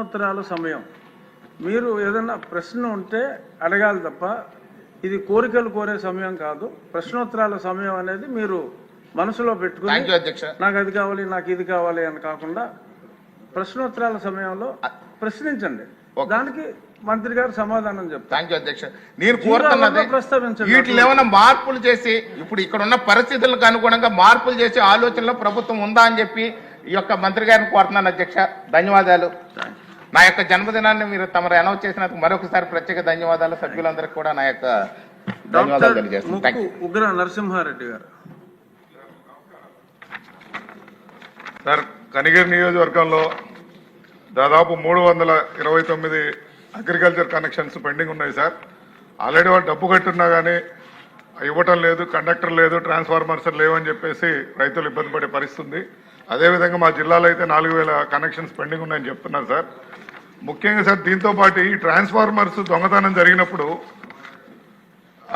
ఉత్తరాల సమయం మీరు ఏదైనా ప్రశ్న ఉంటే అడగాలి తప్ప ఇది కోరికలు కోరే సమయం కాదు. ప్రశ్నోత్తరాల సమయం అనేది మీరు మనసులో పెట్టుకుని నాకు అది కావాలి నాకు ఇది కావాలి అని కాకుండా ప్రశ్నోత్తరాల సమయంలో ప్రశ్నించండి, దానికి మంత్రి గారు సమాధానం చెప్తారు. థ్యాంక్ యూ అధ్యక్ష. నేను కోరుతున్నది వీటిలో ఏమైనా మార్పులు చేసి ఇప్పుడు ఇక్కడ ఉన్న పరిస్థితులకు అనుగుణంగా మార్పులు చేసే ఆలోచనలో ప్రభుత్వం ఉందా అని చెప్పి ఈ యొక్క మంత్రి గారిని కోరుతున్నాను అధ్యక్ష. ధన్యవాదాలు. నా యొక్క జన్మదినాన్ని మీరు తమరు అనౌన్స్ చేసినందుకు మరొకసారి ప్రత్యేక ధన్యవాదాలు. సభ్యులందరికీ కూడా నా యొక్క ధన్యవాదాలు తెలియజేస్తున్నాను. ఉగ్ర నరసింహారెడ్డి గారు. సార్, కనిగిరి నియోజకవర్గంలో దాదాపు 329 అగ్రికల్చర్ కనెక్షన్స్ పెండింగ్ ఉన్నాయి సార్. ఆల్రెడీ వాళ్ళు డబ్బు కట్టున్నా కానీ ఇవ్వటం లేదు, కండక్టర్ లేదు, ట్రాన్స్ఫార్మర్స్ లేవని చెప్పేసి రైతులు ఇబ్బంది పడే పరిస్థితుంది. అదేవిధంగా మా జిల్లాలో అయితే 4000 కనెక్షన్స్ పెండింగ్ ఉన్నాయని చెప్తున్నారు సార్. ముఖ్యంగా సార్ దీంతో పాటు ఈ ట్రాన్స్ఫార్మర్స్ దొంగతనం జరిగినప్పుడు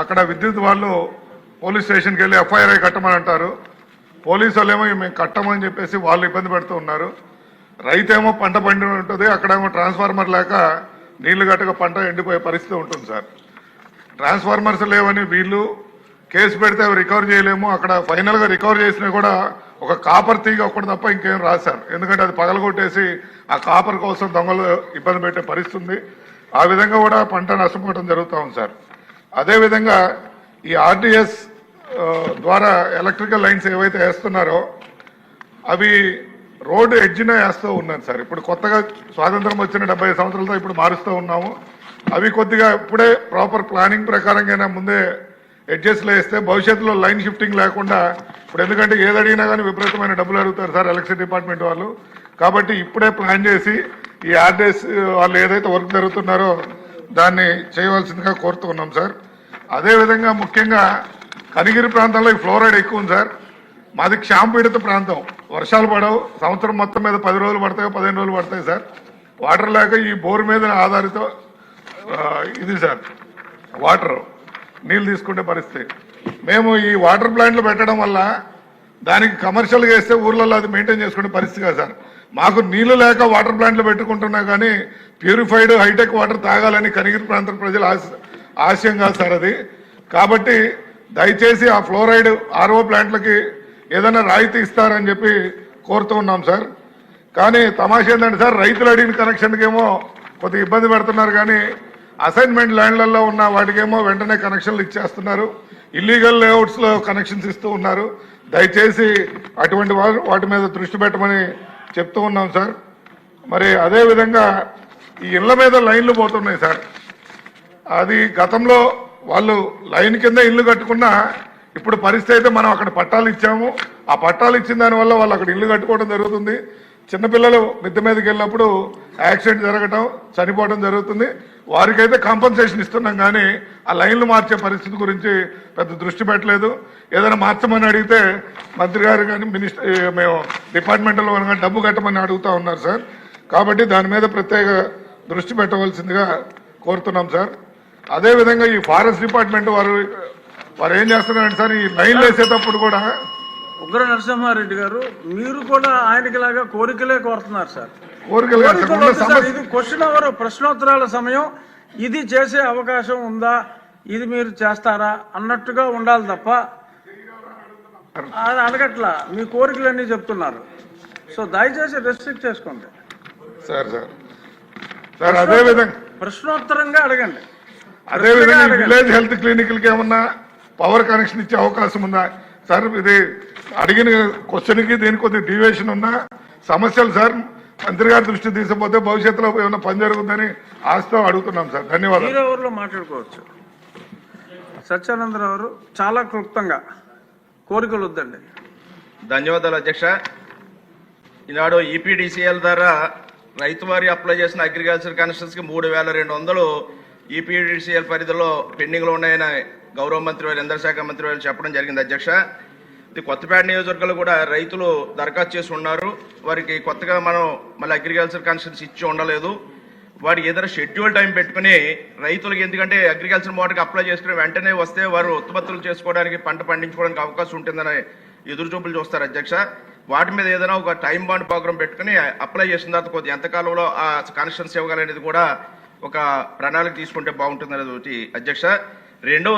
అక్కడ విద్యుత్ వాళ్ళు పోలీస్ స్టేషన్కి వెళ్ళి ఎఫ్ఐఆర్ కట్టమని అంటారు. పోలీసు వాళ్ళేమో మేము కట్టమని చెప్పేసి వాళ్ళు ఇబ్బంది పెడుతూ ఉన్నారు. రైతేమో పంట పండి ఉంటుంది, అక్కడేమో ట్రాన్స్ఫార్మర్ లేక నీళ్లు గట్టక పంట ఎండిపోయే పరిస్థితి ఉంటుంది సార్. ట్రాన్స్ఫార్మర్స్ లేవని వీళ్ళు కేసు పెడితే అవి రికవర్ చేయలేము. అక్కడ ఫైనల్గా రికవర్ చేసినా కూడా ఒక కాపర్ తీగ ఒక్కటి తప్ప ఇంకేం రాశారు. ఎందుకంటే అది పగలగొట్టేసి ఆ కాపర్ కోసం దొంగలు ఇబ్బంది పెట్టే పరిస్థితుంది. ఆ విధంగా కూడా పంట నష్టపోవడం జరుగుతూ ఉంది సార్. అదేవిధంగా ఈ ఆర్టీఎస్ ద్వారా ఎలక్ట్రికల్ లైన్స్ ఏవైతే వేస్తున్నారో అవి రోడ్డు ఎడ్జిన వేస్తూ ఉన్నారు సార్. ఇప్పుడు కొత్తగా స్వాతంత్రం వచ్చిన 70 సంవత్సరాలతో ఇప్పుడు మారుస్తూ ఉన్నాము. అవి కొద్దిగా ఇప్పుడే ప్రాపర్ ప్లానింగ్ ప్రకారంగా ముందే అడ్జస్ట్లో వేస్తే భవిష్యత్తులో లైన్ షిఫ్టింగ్ లేకుండా, ఇప్పుడు ఎందుకంటే ఏది అడిగినా కానీ విపరీతమైన డబ్బులు అడుగుతారు సార్ ఎలక్ట్రిసిటీ డిపార్ట్మెంట్ వాళ్ళు. కాబట్టి ఇప్పుడే ప్లాన్ చేసి ఈ ఆర్డీఎస్ వాళ్ళు ఏదైతే వర్క్ జరుగుతున్నారో దాన్ని చేయవలసిందిగా కోరుతూ ఉన్నాం సార్. అదేవిధంగా ముఖ్యంగా కనిగిరి ప్రాంతంలో ఈ ఫ్లోరైడ్ ఎక్కువ ఉంది సార్. మాది క్షామపీడిత ప్రాంతం, వర్షాలు పడవు, సంవత్సరం మొత్తం మీద 10 రోజులు పడతాయో 15 రోజులు పడతాయి సార్. వాటర్ లేక ఈ బోర్ మీద ఆధారిత ఇది సార్ వాటర్ నీళ్ళు తీసుకునే పరిస్థితి. మేము ఈ వాటర్ ప్లాంట్లు పెట్టడం వల్ల దానికి కమర్షియల్గా వేస్తే ఊర్లలో అది మెయింటైన్ చేసుకునే పరిస్థితి కాదు సార్. మాకు నీళ్లు లేక వాటర్ ప్లాంట్లు పెట్టుకుంటున్నా కానీ ప్యూరిఫైడ్ హైటెక్ వాటర్ తాగాలని కనిగిరి ప్రాంత ప్రజల ఆశయం కాదు సార్ అది. కాబట్టి దయచేసి ఆ ఫ్లోరైడ్ ఆర్ఓ ప్లాంట్లకి ఏదైనా రాయితీ ఇస్తారని చెప్పి కోరుతూ ఉన్నాం సార్. కానీ తమాషా ఏంటంటే సార్, రైతులు అడిగిన కనెక్షన్కి ఏమో కొద్దిగా ఇబ్బంది పెడుతున్నారు, కానీ అసైన్మెంట్ ల్యాండ్లలో ఉన్న వాటికేమో వెంటనే కనెక్షన్లు ఇచ్చేస్తున్నారు. ఇల్లీగల్ లేఅవుట్స్లో కనెక్షన్స్ ఇస్తూ ఉన్నారు. దయచేసి అటువంటి వాటి మీద దృష్టి పెట్టమని చెప్తూ ఉన్నాం సార్. మరి అదేవిధంగా ఈ ఇళ్ల మీద లైన్లు పోతున్నాయి సార్. అది గతంలో వాళ్ళు లైన్ కింద ఇల్లు కట్టుకున్నా ఇప్పుడు పరిస్థితి అయితే మనం అక్కడ పట్టాలు ఇచ్చాము. ఆ పట్టాలు ఇచ్చిన దానివల్ల వాళ్ళు అక్కడ ఇల్లు కట్టుకోవడం జరుగుతుంది. చిన్నపిల్లలు మిద్దె మీదకి వెళ్ళినప్పుడు యాక్సిడెంట్ జరగటం, చనిపోవడం జరుగుతుంది. వారికైతే కాంపన్సేషన్ ఇస్తున్నాం, కానీ ఆ లైన్లు మార్చే పరిస్థితి గురించి పెద్ద దృష్టి పెట్టలేదు. ఏదైనా మార్చమని అడిగితే మంత్రి గారు కానీ మేము డిపార్ట్మెంట్లో కానీ డబ్బు కట్టమని అడుగుతూ ఉన్నారు సార్. కాబట్టి దాని మీద ప్రత్యేక దృష్టి పెట్టవలసిందిగా కోరుతున్నాం సార్. అదేవిధంగా ఈ ఫారెస్ట్ డిపార్ట్మెంట్ వారు ఏం చేస్తున్నారంటే సార్, ఈ లైన్లు వేసేటప్పుడు కూడా ఉగ్ర నరసింహారెడ్డి గారు మీరు కూడా ఆయనకి లాగా కోరికలే కోరుతున్నారు సార్. ఇది క్వశ్చన్ అవర్, ప్రశ్నోత్తరాల సమయం, ఇది చేసే అవకాశం ఉందా, ఇది మీరు చేస్తారా అన్నట్టుగా ఉండాలి తప్ప అది అడగట్లా. మీ కోరికలన్నీ చెప్తున్నారు. సో దయచేసి రెస్ట్రిక్ట్ చేసుకోండి సార్. అదేవిధంగా ప్రశ్నోత్తరంగా అడగండి. అదేవిధంగా విలేజ్ హెల్త్ క్లినిక్లకి ఏమన్నా పవర్ కనెక్షన్ ఇచ్చే అవకాశం ఉందా సార్? ఇది అడిగిన క్వశ్చన్కి దీనికి కొద్దిగా డీవియేషన్ ఉన్న సమస్యలు సార్. మంత్రి గారి దృష్టి తీసుకుపోతే భవిష్యత్తులో ఏమైనా పని జరుగుతుందని ఆశతో అడుగుతున్నాం సార్. ధన్యవాదాలు. ఎవరిలో మాట్లాడుకోవచ్చు. సత్యానందరావు గారు చాలా క్లుప్తంగా కోరికలు వద్దండి. ధన్యవాదాలు అధ్యక్ష. ఈనాడు ఈపీడీసీఎల్ ద్వారా రైతు వారి అప్లై చేసిన అగ్రికల్చర్ కనెక్షన్స్కి 3200 ఈపీడీసీఎల్ పరిధిలో పెండింగ్లో ఉన్నాయని గౌరవ మంత్రి వారు, ఇంధన శాఖ మంత్రి వారు చెప్పడం జరిగింది అధ్యక్ష. ఇది కొత్తపేట నియోజకవర్గంలో కూడా రైతులు దరఖాస్తు చేసి ఉన్నారు. వారికి కొత్తగా మనం మళ్ళీ అగ్రికల్చర్ కనెక్షన్స్ ఇచ్చి ఉండలేదు. వారికి ఏదైనా షెడ్యూల్ టైం పెట్టుకుని రైతులకు, ఎందుకంటే అగ్రికల్చర్ మోటార్కి అప్లై చేసుకుని వెంటనే వస్తే వారు ఉత్పత్తులు చేసుకోవడానికి, పంట పండించుకోవడానికి అవకాశం ఉంటుందని ఎదురు చూపులు చూస్తారు అధ్యక్ష. వాటి మీద ఏదైనా ఒక టైం బాండ్ ప్రోగ్రామ్ పెట్టుకుని అప్లై చేసిన తర్వాత కొద్ది ఎంతకాలంలో ఆ కనెక్షన్స్ ఇవ్వగలనేది కూడా ఒక ప్రణాళిక తీసుకుంటే బాగుంటుంది అనేది ఒకటి అధ్యక్ష. రెండవ